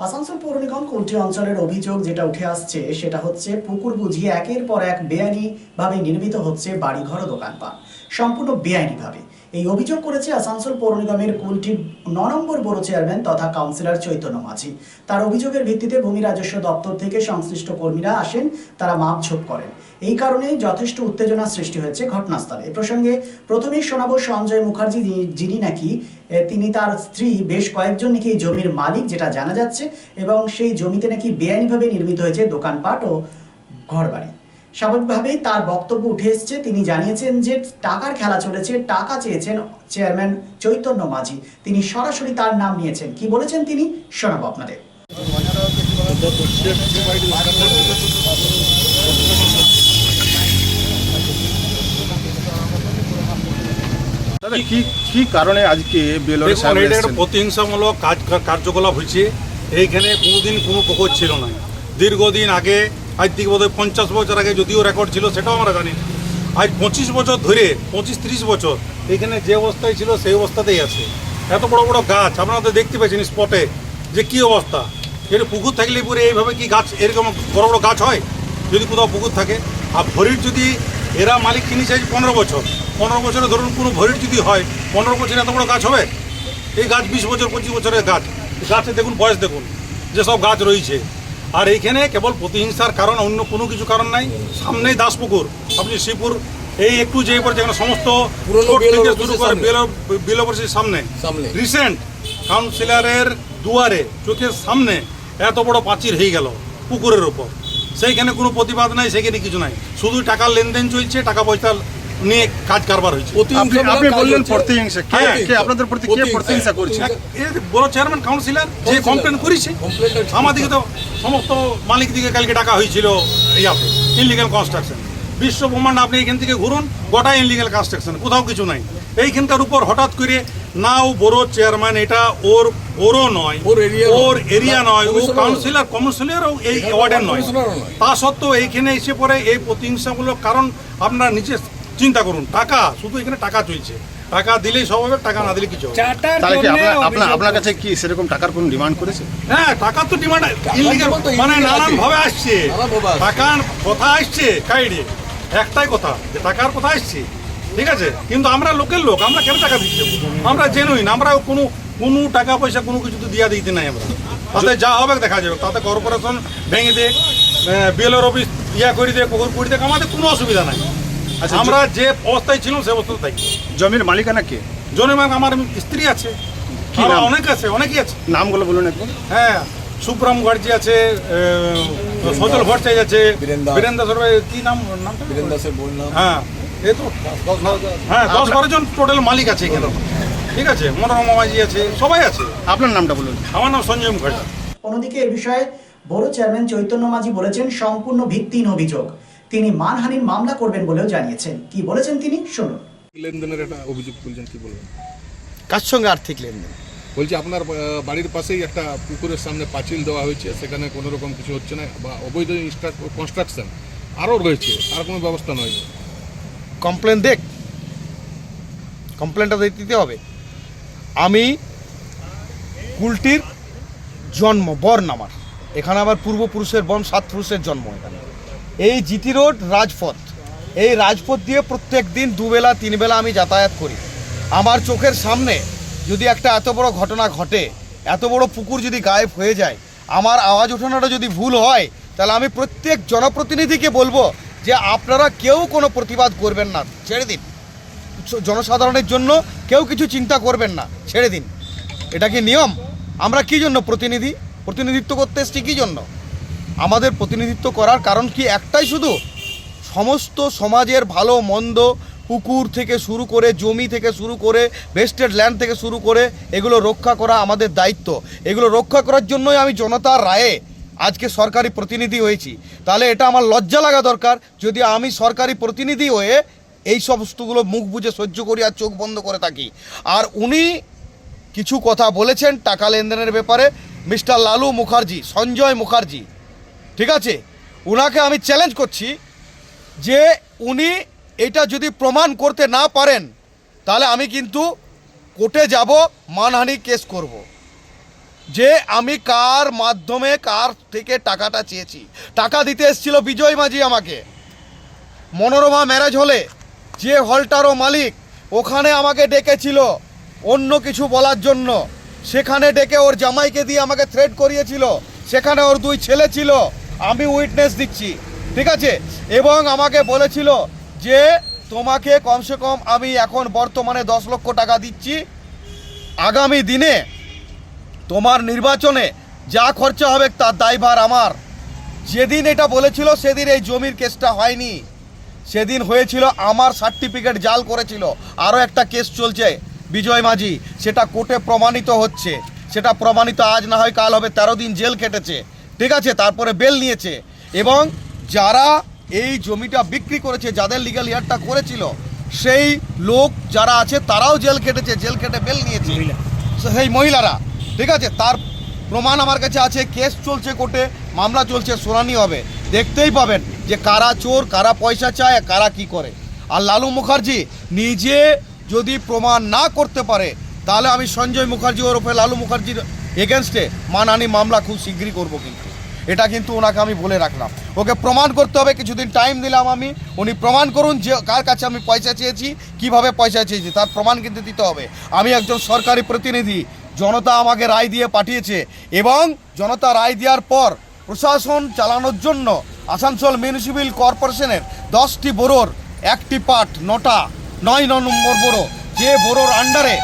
আসানসোল পৌর নিগম কুলটি অঞ্চলের অভিযোগ যেটা উঠে আসছে সেটা হচ্ছে পুকুর বুঝিয়ে একের পর এক বেআইনিভাবে নির্মিত হচ্ছে বাড়িঘর ও দোকানপাট, সম্পূর্ণ বেআইনিভাবে। এই অভিযোগ করেছে আসানসোল পৌর নিগমের কুলটির ৯ নম্বর বড় চেয়ারম্যান তথা কাউন্সিলর চৈতন্য মাঝি। তার অভিযোগের ভিত্তিতে ভূমি রাজস্ব দপ্তর থেকে সংশ্লিষ্ট কর্মীরা আসেন, তারা মাপঝোপ করেন। এই কারণে যথেষ্ট উত্তেজনা সৃষ্টি হয়েছে ঘটনাস্থলে। এ প্রসঙ্গে প্রথমেই শোনাবো সঞ্জয় মুখার্জি, যিনি নাকি তিনি তার স্ত্রী বেশ কয়েকজন নাকি এই জমির মালিক যেটা জানা যাচ্ছে, এবং সেই জমিতে নাকি বেআইনিভাবে নির্মিত হয়েছে দোকানপাট ও ঘরবাড়ি। স্বাভাবিকভাবেই তার বক্তব্য উঠে এসছে। তিনি জানিয়েছেন যে টাকার খেলা চলেছে, টাকা চেয়েছেন চেয়ারম্যান চৈতন্য মাঝি, তিনি সরাসরি তার নাম নিয়েছেন। কি বলেছেন তিনি শোনাবো আপনাদের। দাদা কি কারণে আজকে প্রতিহিংসামূলক কার্যকলাপ হয়েছে? এইখানে কোনোদিন কোনো পুকুর ছিল না। দীর্ঘদিন আগে, আজ থেকে বোধহয় 50 বছর আগে যদিও রেকর্ড ছিল সেটাও আমরা জানি। আজ 25 বছর ধরে, 25-30 বছর এখানে যে অবস্থায় ছিল সেই অবস্থাতেই আছে। এত বড় বড় গাছ আপনারা তো দেখতে পাচ্ছেন স্পটে যে কী অবস্থা। এটা পুকুর থাকলে পরে এইভাবে কি গাছ এরকম বড় বড় গাছ হয় যদি কোথাও পুকুর থাকে? আর ভরির যদি এরা মালিক কিনেছে 15 বছর, 15 বছরে ধরুন কোনো ভরির যদি হয়, 15 বছরে এত বড় গাছ হবে? এই গাছ 20 বছর 25 বছরের গাছ। গাছে দেখুন বয়স, দেখুন যেসব গাছ রয়েছে। আর এইখানে কেবল প্রতিহিংসার কারণ, অন্য কোনো কিছু কারণ নাই। সামনেই দাসপুকুর, আপনি শিবপুর এই একটু যে পরে যেখানে সমস্ত বিল অফিসের সামনে রিসেন্ট কাউন্সিলরের দুয়ারে চোখের সামনে এত বড় প্রাচীর হয়ে গেল পুকুরের উপর। সেইখানে কোনো প্রতিবাদ নাই, সেখানে কিছু নাই, শুধু টাকার লেনদেন চলছে, টাকা পয়সা নিয়ে কাজ কারবার হয়েছে। আপনি বললেন প্রতিহিংসা, কে আপনাদের প্রতি কে প্রতিহিংসা করছে? বড় চেয়ারম্যান কাউন্সিলর যে কমপ্লেন করেছে আমাদেরকে, তো সমস্ত মালিক দিকে কালকে ডাকা হয়েছিল ইয়াতে ইনলিগাল কনস্ট্রাকশন। বিশ্ব ব্রহ্মাণ্ড আপনি এখান থেকে ঘুরুন, গোটা ইনলিগাল কনস্ট্রাকশন, কোথাও কিছু নাই। এইখানকার উপর হঠাৎ করে না ও বড় চেয়ারম্যান, এটা ওর বড় নয়, ওর এরিয়া নয়, ও কাউন্সিলর এই ওয়ার্ডের নয়। তা সত্ত্বেও এইখানে এসে পরে এই প্রতিহিংসামূলক কারণ আপনারা নিচে চিন্তা করুন। টাকা, শুধু এখানে টাকা চলছে, টাকা দিলেই সব হবে, টাকা না দিলে কিছু হবে। আপনার কাছে কি সেরকম টাকার কোনো ডিমান্ড করেছে? হ্যাঁ, টাকার তো ডিমান্ড মানে নানান ভাবে আসছে, টাকার কথা আসছে কাইডে, একটাই কথা যে টাকার কথা আসছে, ঠিক আছে। কিন্তু আমরা লোকের লোক, আমরা কেন টাকা দিতে যাবো? আমরা জেনুইন, আমরা কোনো টাকা পয়সা কোনো কিছু তো দিয়া দিতে নাই। আমরা তাতে যা হবে দেখা যাবে, তাতে কর্পোরেশন ভেঙে দেয়, বিএলআর অফিস করে দেয়, পুকুর করে দেয়, আমাদের কোনো অসুবিধা নাই। আচ্ছা, আমরা যে অবস্থায় ছিলাম সে অবস্থায় থাকি। জমির মালিকানা কে? জমির মালিক আমার স্ত্রী আছে, অনেক আছে, অনেকই আছে। নামগুলো বলুন একবার। হ্যাঁ, সুব্রাম মুখার্জি আছে, সজল ভট্টাচার্য আছে, বীরেন্দ্র সরকার, কি নাম? হ্যাঁ, এই তো 10-12 জন টোটাল মালিক আছে এখানে, ঠিক আছে। মনোরমা মাঝি আছে, সবাই আছে। আপনার নামটা বলুন। আমার নাম সঞ্জয় মুখার্জি। অন্যদিকে এ বিষয়ে বড় চেয়ারম্যান চৈতন্য মাঝি বলেছেন সম্পূর্ণ ভিত্তিহীন অভিযোগ, তিনি মানহানির মামলা করবেন বলেও জানিয়েছেন। কি বলেছেন তিনি শুনুন। লেনদেনের একটা অভিযোগ তুলছেন, কি বলবেন? কার সঙ্গে আর্থিক লেনদেন? বলছি আপনার বাড়ির পাশেই একটা পুকুরের সামনে পাঁচিল দেওয়া হয়েছে, সেখানে কোনো রকম কিছু হচ্ছে না, বা অবৈধ কনস্ট্রাকশন আরও রয়েছে, আর কোনো ব্যবস্থা নয়। কমপ্লেন দেখ, কমপ্লেনটা দিতে হবে। আমি কুলটির জন্ম বর্ণ আমার, এখানে আমার পূর্বপুরুষের বন, 7 পুরুষের জন্ম এখানে। এই জিটি রোড রাজপথ, এই রাজপথ দিয়ে প্রত্যেক দিন 2 বেলা 3 বেলা আমি যাতায়াত করি। আমার চোখের সামনে যদি একটা এত বড় ঘটনা ঘটে, এত বড় পুকুর যদি গায়েব হয়ে যায়, আমার আওয়াজ ওঠানোটা যদি ভুল হয়, তাহলে আমি প্রত্যেক জনপ্রতিনিধিকে বলবো যে আপনারা কেউ কোনো প্রতিবাদ করবেন না, ছেড়ে দিন। জনসাধারণের জন্য কেউ কিছু চিন্তা করবেন না, ছেড়ে দিন। এটা কি নিয়ম? আমরা কী জন্য প্রতিনিধিত্ব করতে এসছি? কী জন্য আমাদের প্রতিনিধিত্ব করার কারণ কি একটাই, শুধু সমস্ত সমাজের ভালো মন্দ, পুকুর থেকে শুরু করে, জমি থেকে শুরু করে, ভেস্টেড ল্যান্ড থেকে শুরু করে, এগুলো রক্ষা করা আমাদের দায়িত্ব। এগুলো রক্ষা করার জন্যই আমি জনতার রায়ে আজকে সরকারি প্রতিনিধি হয়েছি। তাহলে এটা আমার লজ্জা লাগা দরকার যদি আমি সরকারি প্রতিনিধি হয়ে এই সমস্তগুলো মুখ বুজে সহ্য করি আর চোখ বন্ধ করে থাকি। আর উনি কিছু কথা বলেছেন টাকা লেনদেনের ব্যাপারে, মিস্টার লালু মুখার্জি, সঞ্জয় মুখার্জি, ঠিক আছে, উনাকে আমি চ্যালেঞ্জ করছি যে উনি এটা যদি প্রমাণ করতে না পারেন, তাহলে আমি কিন্তু কোর্টে যাব, মানহানি কেস করব। যে আমি কার মাধ্যমে কার থেকে টাকাটা চেয়েছি। টাকা দিতে এসেছিল বিজয় মাঝি আমাকে মনোরমা ম্যারেজ হলে, যে হলটারও মালিক, ওখানে আমাকে ডেকেছিল অন্য কিছু বলার জন্য। সেখানে ডেকে ওর জামাইকে দিয়ে আমাকে থ্রেট করিয়েছিল, সেখানে ওর 2 ছেলে ছিল, আমি উইটনেস দিচ্ছি, ঠিক আছে। এবং আমাকে বলেছিল যে তোমাকে কমসে কম আমি এখন বর্তমানে 10 লক্ষ টাকা দিচ্ছি, আগামী দিনে তোমার নির্বাচনে যা খরচা হবে তার দায়ভার আমার। যেদিন এটা বলেছিল সেদিন এই জমির কেসটা হয়নি, সেদিন হয়েছিল আমার সার্টিফিকেট জাল করেছিল। আরও একটা কেস চলছে বিজয় মাঝি, সেটা কোর্টে প্রমাণিত হচ্ছে, সেটা প্রমাণিত আজ না হয় কাল হবে। 13 দিন জেল কেটেছে, ঠিক আছে, তারপরে বেল নিয়েছে। এবং যারা এই জমিটা বিক্রি করেছে, যাদের লিগ্যাল ইয়ারটা করেছিল, সেই লোক যারা আছে তারাও জেল কেটেছে, জেল কেটে বেল নিয়েছে, সেই মহিলারা, ঠিক আছে। তার প্রমাণ আমার কাছে আছে, কেস চলছে কোর্টে, মামলা চলছে, শুনানি হবে, দেখতেই পাবেন যে কারা চোর, কারা পয়সা চায়, কারা কি করে। আর লালু মুখার্জি নিজে যদি প্রমাণ না করতে পারে, তাহলে আমি সঞ্জয় মুখার্জি ওরফে লালু মুখার্জির এগেনস্টে মানহানি মামলা খুব শীঘ্রই করবো। কিন্তু এটা কিন্তু ওনাকে আমি বলে রাখলাম, ওকে প্রমাণ করতে হবে। কিছুদিন টাইম দিলাম আমি, উনি প্রমাণ করুন যে কার কাছে আমি পয়সা চেয়েছি, কিভাবে পয়সা চেয়েছি, তার প্রমাণ কিন্তু দিতে হবে। আমি একজন সরকারি প্রতিনিধি, জনতা আমাকে রায় দিয়ে পাঠিয়েছে, এবং জনতা রায় দেওয়ার পর প্রশাসন চালানোর জন্য আসানসোল মিউনিসিপ্যাল কর্পোরেশনের 10টি বোরোর 1টি পার্ট 9 নম্বর বোরো, যে বোরোর আন্ডারে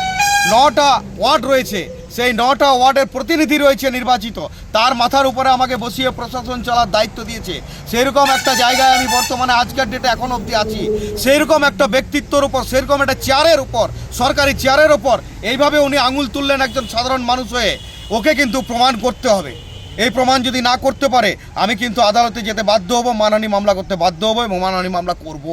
9টা ওয়ার্ড রয়েছে, সেই 9টা ওয়ার্ডের প্রতিনিধি রয়েছে নির্বাচিত, তার মাথার উপরে আমাকে বসিয়ে প্রশাসন চালার দায়িত্ব দিয়েছে। সেইরকম একটা জায়গায় আমি বর্তমানে আজকের ডেটে এখন অবধি আছি। সেইরকম একটা ব্যক্তিত্বর উপর, সেরকম একটা চেয়ারের উপর, সরকারি চেয়ারের উপর এইভাবে উনি আঙুল তুললেন একজন সাধারণ মানুষ হয়ে। ওকে কিন্তু প্রমাণ করতে হবে। এই প্রমাণ যদি না করতে পারে, আমি কিন্তু আদালতে যেতে বাধ্য হব, মানহানি মামলা করতে বাধ্য হব, এবং মানহানি মামলা করব।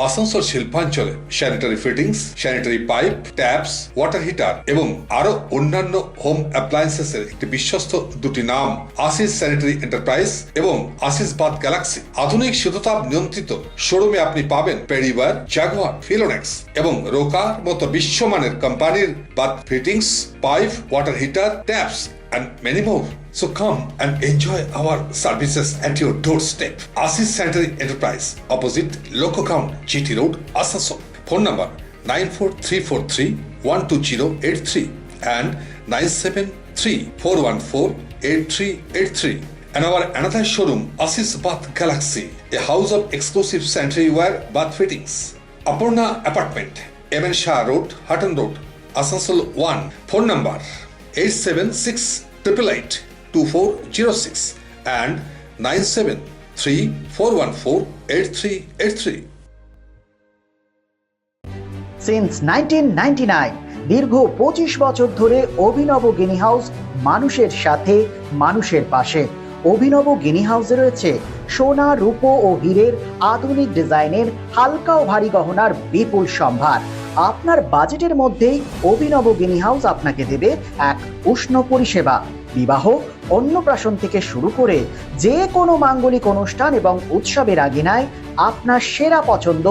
আসানসোল শিল্পাঞ্চলে sanitary fittings, sanitary pipe, taps, water heater এবং আরো অন্যান্য হোম অ্যাপ্লায়েন্সেসের একটি বিশ্বস্ত 2টি নাম আশিস স্যানিটারি এন্টারপ্রাইজ এবং আশিস বাথ গ্যালাক্সি। আধুনিক শীততাপ নিয়ন্ত্রিত শোরুমে আপনি পাবেন পেরিবার, জাগুয়ার, ফিলোনেক্স এবং রোকার মতো বিশ্বমানের কোম্পানির bath fittings, pipe, water heater, taps and many more. So come and enjoy our services at your doorstep. Asis Sanitary Enterprise, opposite Loco Count, GT Road, Asansol. Phone number 94343-12083 and 973-414-8383. And our another showroom, Asis Bath Galaxy, a house of exclusive sanitary ware bath fittings. Aparna Apartment, MN Shah Road, Hutton Road, Asansol 1. Phone number 876-888-2406 and 973-414-8383. Since 1999 দীর্ঘ 25 বছর ধরে অভিনব গিনি house মানুষের সাথে, মানুষের পাশে। অভিনব গিনি হাউসে রয়েছে সোনা, রূপো ও হীরের আধুনিক ডিজাইনের হালকা ও ভারী গহনার বিপুল সম্ভার। আপনার বাজেটের মধ্যেই অভিনব গিনি হাউস আপনাকে দেবে এক উষ্ণ পরিষেবা। বিবাহ, অন্নপ্রাশন থেকে শুরু করে যে কোনো মাঙ্গলিক অনুষ্ঠান এবং উৎসবের আগিনায় আপনার সেরা পছন্দ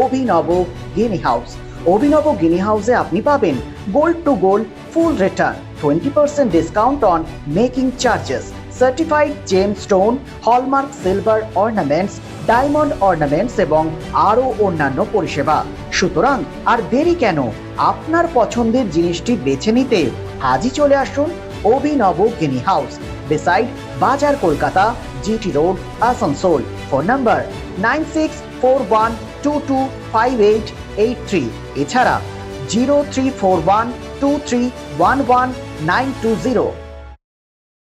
অভিনব গিনি হাউস। অভিনব গিনি হাউসে আপনি পাবেন gold two gold full return, 20% discount on making charges, certified gemstone, hallmark silver ornaments, diamond ornaments এবং আরও অন্যান্য পরিষেবা। সুতরাং আর দেরি কেন? আপনার পছন্দের জিনিসটি বেছে নিতে আজই চলে আসুন অভিনব গিনি হাউস, বিসাইড বাজার Kolkata, GT road, Asansol. Phone number 9641225883, এছাড়া 03412311 920।